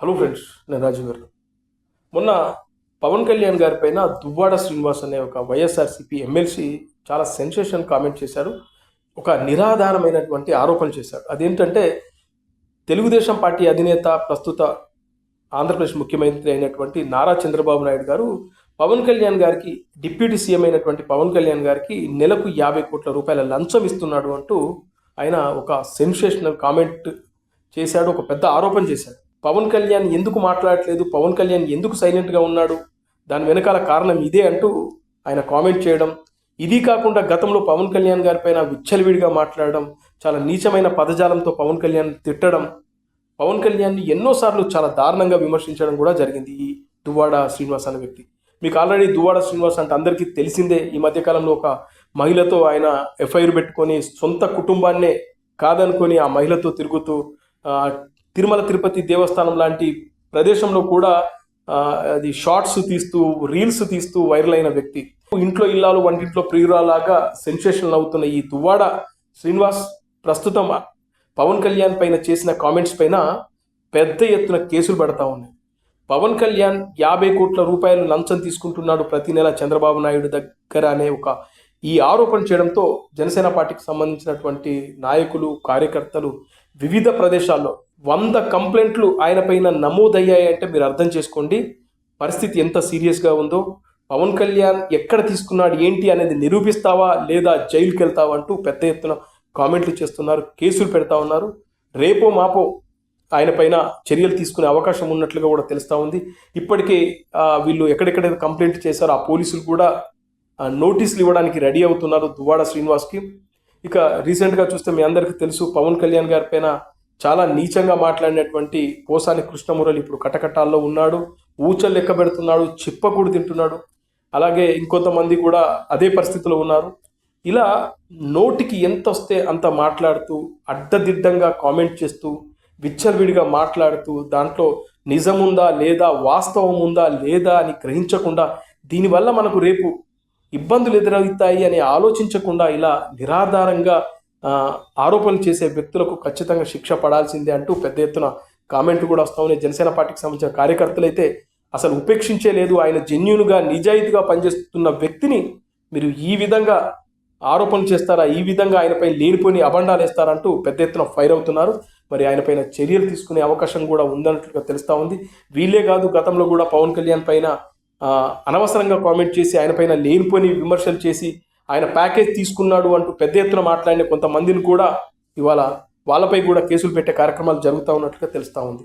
Hello friends, నేను రాజు గారు. మొన్న పవన్ కళ్యాణ్ గారి పైన దువ్వాడ శ్రీనివాస్ అనే ఒక వైఎస్ఆర్సీపీ ఎమ్మెల్సీ చాలా సెన్సేషన్ కామెంట్ చేశారు. ఒక నిరాధారమైనటువంటి ఆరోపణ చేశారు. అదేంటంటే తెలుగుదేశం పార్టీ అధినేత, ప్రస్తుత ఆంధ్రప్రదేశ్ ముఖ్యమంత్రి అయినటువంటి నారా చంద్రబాబు నాయుడు గారు పవన్ కళ్యాణ్ గారికి, డిప్యూటీ సీఎం అయినటువంటి పవన్ కళ్యాణ్ గారికి నెలకు 50 కోట్ల రూపాయల లంచం ఇస్తున్నాడు అంటూ ఆయన ఒక సెన్సేషనల్ కామెంట్ చేశాడు. ఒక పెద్ద ఆరోపణ చేశాడు. పవన్ కళ్యాణ్ ఎందుకు మాట్లాడట్లేదు, పవన్ కళ్యాణ్ ఎందుకు సైలెంట్గా ఉన్నాడు, దాని వెనకాల కారణం ఇదే అంటూ ఆయన కామెంట్ చేయడం. ఇది కాకుండా గతంలో పవన్ కళ్యాణ్ గారి పైన విచ్చలవిడిగా మాట్లాడడం, చాలా నీచమైన పదజాలంతో పవన్ కళ్యాణ్ తిట్టడం, పవన్ కళ్యాణ్ని ఎన్నోసార్లు చాలా దారుణంగా విమర్శించడం కూడా జరిగింది ఈ దువ్వాడ శ్రీనివాస్ అనే వ్యక్తి. మీకు ఆల్రెడీ దువ్వాడ శ్రీనివాస్ అంటే అందరికీ తెలిసిందే. ఈ మధ్యకాలంలో ఒక మహిళతో ఆయన ఎఫ్ఐఆర్ పెట్టుకొని సొంత కుటుంబాన్నే కాదనుకొని ఆ మహిళతో తిరుగుతూ తిరుమల తిరుపతి దేవస్థానం లాంటి ప్రదేశంలో కూడా అది షార్ట్స్ తీస్తూ, రీల్స్ తీస్తూ వైరల్ అయిన వ్యక్తి. ఇంట్లో ఇల్లాలు వంటింట్లో ప్రియురాలాగా సెన్సేషనల్ అవుతున్న ఈ దువ్వాడ శ్రీనివాస్ ప్రస్తుతం పవన్ కళ్యాణ్ పైన చేసిన కామెంట్స్ పైన పెద్ద ఎత్తున కేసులు పడతా ఉన్నాయి. పవన్ కళ్యాణ్ 50 కోట్ల రూపాయలు లంచం తీసుకుంటున్నాడు ప్రతి నెల చంద్రబాబు నాయుడు దగ్గర అనే ఈ ఆరోపణ చేయడంతో జనసేన పార్టీకి సంబంధించినటువంటి నాయకులు, కార్యకర్తలు వివిధ ప్రదేశాల్లో 100 కంప్లైంట్లు ఆయన పైన నమోదయ్యాయంటే మీరు అర్థం చేసుకోండి పరిస్థితి ఎంత సీరియస్గా ఉందో. పవన్ కళ్యాణ్ ఎక్కడ తీసుకున్నాడు ఏంటి అనేది నిరూపిస్తావా లేదా జైలుకి వెళ్తావా అంటూ పెద్ద ఎత్తున కామెంట్లు చేస్తున్నారు, కేసులు పెడతా ఉన్నారు. రేపో మాపో ఆయన పైన చర్యలు తీసుకునే అవకాశం ఉన్నట్లుగా కూడా తెలుస్తూ ఉంది. ఇప్పటికే వీళ్ళు ఎక్కడెక్కడైతే కంప్లైంట్ చేశారో ఆ పోలీసులు కూడా నోటీసులు ఇవ్వడానికి రెడీ అవుతున్నారు దువ్వాడ శ్రీనివాస్కి. ఇక రీసెంట్గా చూస్తే మీ అందరికీ తెలుసు, పవన్ కళ్యాణ్ గారి పైన చాలా నీచంగా మాట్లాడినటువంటి పోసాని కృష్ణమురళి ఇప్పుడు కటకటాల్లో ఉన్నాడు. ఊచలు లెక్క పెడుతున్నాడు, చిప్పకూడు తింటున్నాడు. అలాగే ఇంకొంతమంది కూడా అదే పరిస్థితిలో ఉన్నారు. ఇలా నోటికి ఎంత వస్తే అంత మాట్లాడుతూ, అడ్డదిడ్డంగా కామెంట్ చేస్తూ, విచ్చలవిడిగా మాట్లాడుతూ, దాంట్లో నిజముందా లేదా, వాస్తవం ఉందా లేదా అని గ్రహించకుండా, దీనివల్ల మనకు రేపు ఇబ్బందులు ఎదురవుతాయి అని ఆలోచించకుండా ఇలా నిరాధారంగా ఆరోపణలు చేసే వ్యక్తులకు ఖచ్చితంగా శిక్ష పడాల్సిందే అంటూ పెద్ద ఎత్తున కామెంట్లు కూడా వస్తూ ఉన్నాయి. జనసేన పార్టీకి సంబంధించిన కార్యకర్తలు అయితే అసలు ఉపేక్షించే లేదు. ఆయన జెన్యూన్గా, నిజాయితీగా పనిచేస్తున్న వ్యక్తిని మీరు ఈ విధంగా ఆరోపణలు చేస్తారా, ఈ విధంగా ఆయనపై లేనిపోని అబండాలు వేస్తారంటూ పెద్ద ఎత్తున ఫైర్ అవుతున్నారు. మరి ఆయనపైన చర్యలు తీసుకునే అవకాశం కూడా ఉందన్నట్లుగా తెలుస్తూ ఉంది. వీళ్ళే కాదు, గతంలో కూడా పవన్ కళ్యాణ్ పైన అనవసరంగా కామెంట్ చేసి ఆయన పైన లేనిపోని విమర్శలు చేసి ఆయన ప్యాకేజ్ తీసుకున్నాడు అంటూ పెద్ద ఎత్తున మాట్లాడిన కొంతమందిని కూడా ఇవాళ వాళ్ళపై కూడా కేసులు పెట్టే కార్యక్రమాలు జరుగుతూ ఉన్నట్లుగా తెలుస్తూ ఉంది.